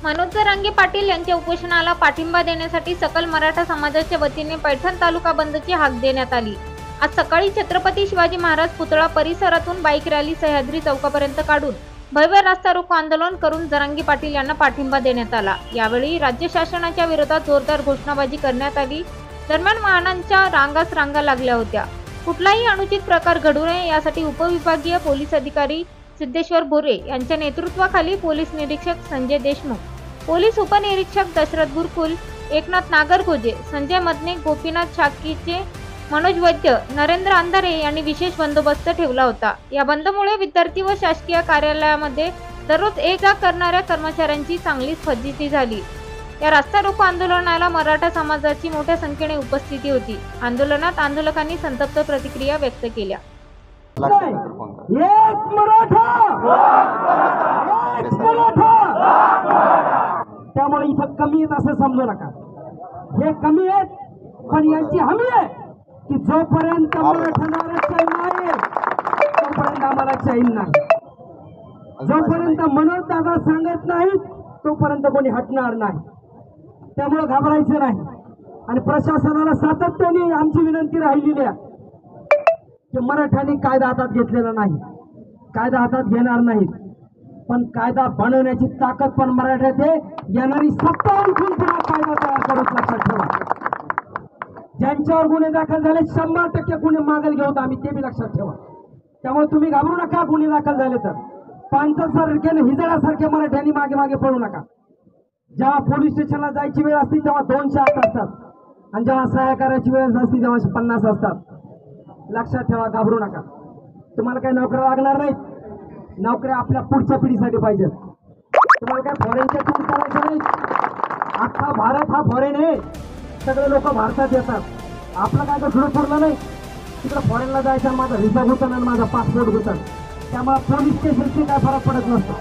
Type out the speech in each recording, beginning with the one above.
मनोज जरांगे पाटील यांच्या उपोषणाला पाठिंबा देण्यासाठी सकल मराठा समाजाच्या वतीने पैठण तालुका बंदची हाक देण्यात आली। आज सकाळी छत्रपती शिवाजी महाराज पुतळा परिसरातून बाईक रॅली सह्याद्री चौकापर्यंत काढून भव्य रास्ता रोको आंदोलन करून जरांगे पाटील यांना पाठिंबा देण्यात आला। यावेळी राज्य शासनाच्या विरोधात जोरदार घोषणाबाजी करण्यात आली। दरम्यान वाहनांच्या रांगास रांगा लागल्या होत्या। कुठलाही अनुचित प्रकार घडू नये यासाठी उपविभागीय पोलीस अधिकारी सिद्धेश्वर बोरे यांच्या नेतृत्वाखाली पोलीस निरीक्षक संजय देशमुख, पोलीस उपनिरीक्षक दशरथ गुरुकुल, एकनाथ नागरगोजे, संजय मदने, गोपीनाथ छाकीचे, मनोज वैद्य, नरेंद्र अंधारे यांनी विशेष बंदोबस्त ठेवला होता। या बंदमुळे विद्यार्थी व शासकीय कार्यालयामध्ये दररोज ये-जा करणाऱ्या कर्मचाऱ्यांची चांगलीच फजिती झाली। या रास्ता रोको आंदोलनाला मराठा समाजाची मोठ्या संख्येने उपस्थिती होती। आंदोलनात आंदोलकांनी संतप्त प्रतिक्रिया व्यक्त केल्या। एक मराठा त्यामुळे इथं कमी आहेत असं समजू नका। हे कमी आहेत पण यांची हमी आहे की जोपर्यंत मराठ्यांना आरक्षण नाही तोपर्यंत आम्हाला चैन नाही। जोपर्यंत मनोज दादा सांगत नाहीत तोपर्यंत कोणी हटणार नाही। त्यामुळे घाबरायचं नाही। आणि प्रशासनाला सातत्याने आमची विनंती राहिलेली आहे की मराठ्यांनी कायदा हातात घेतलेला नाही, कायदा हातात घेणार नाहीत, पण कायदा बनवण्याची ताकद पण मराठ्यात आहे। येणारी सत्ता उठून पुन्हा कायदा तयार करूच लक्षात ठेवा। ज्यांच्यावर गुन्हे दाखल झाले 100% गुन्हे मागेल घेऊत आम्ही, ते बी लक्षात ठेवा। त्यामुळे तुम्ही घाबरू नका। गुन्हे दाखल झाले तर पांचासारखे हिजड्यासारखे मराठ्यांनी मागे मागे पळू नका। जेव्हा पोलीस स्टेशनला जायची वेळ असते तेव्हा 200 आत असतात आणि जेव्हा सहाय्य करायची वेळ असते तेव्हा 50 असतात। लक्षात ठेवा, घाबरू नका। तुम्हाला काही नोकऱ्या लागणार नाहीत। नोकऱ्या आपल्या पुढच्या पिढीसाठी पाहिजेत। तुम्हाला काय फॉरेनच्या टूर करायचं नाही। अख्खा भारत हा फॉरेन आहे। सगळे लोक भारतात येतात। आपलं काय तर थोडं पुरलं नाही, तिकडे फॉरेनला जायचं माझा व्हिसा होता आणि माझा पासपोर्ट होता। त्यामुळे पोलीस स्टेशनची काय फरक पडत नसतो।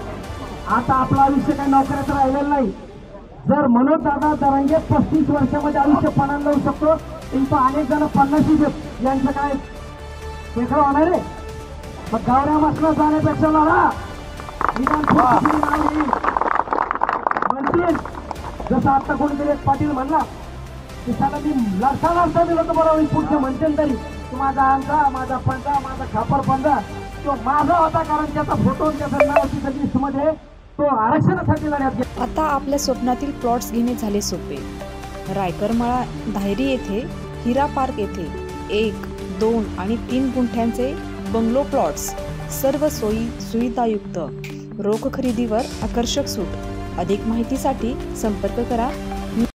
आता आपलं आयुष्य काही नोकऱ्याचं राहिलेलं नाही। जर मनोज दादा जरांगे 35 वर्षामध्ये आयुष्य पणाला लावू शकतो, इथं अनेक जण 50 यांचं काय वेगळं होणार आहे। मग गावऱ्या मसला जाण्यापेक्षा लढा, म्हणतील जसं आता कोणीतरी एक पाटील म्हणला की त्याला मी लढता दिलं तर बरोबर पुढचे म्हणतील तरी की माझा अंगा, माझा पंजा, माझा खापर पंजा तो माझा होता, कारण त्याचा फोटो त्याचं नाव तिथं लिस्टमध्ये तो आरक्षणासाठी लढ्यात गेला। आता आपल्या स्वप्नातील प्लॉट्स घेणे झाले सोपे। रायकरमाळा धायरी येथे हिरा पार्क येथे 1, 2 आणि 3 गुंठ्यांचे बंगलो प्लॉट्स, सर्व सोयी सुविधायुक्त, रोख खरेदीवर आकर्षक सूट। अधिक माहितीसाठी संपर्क करा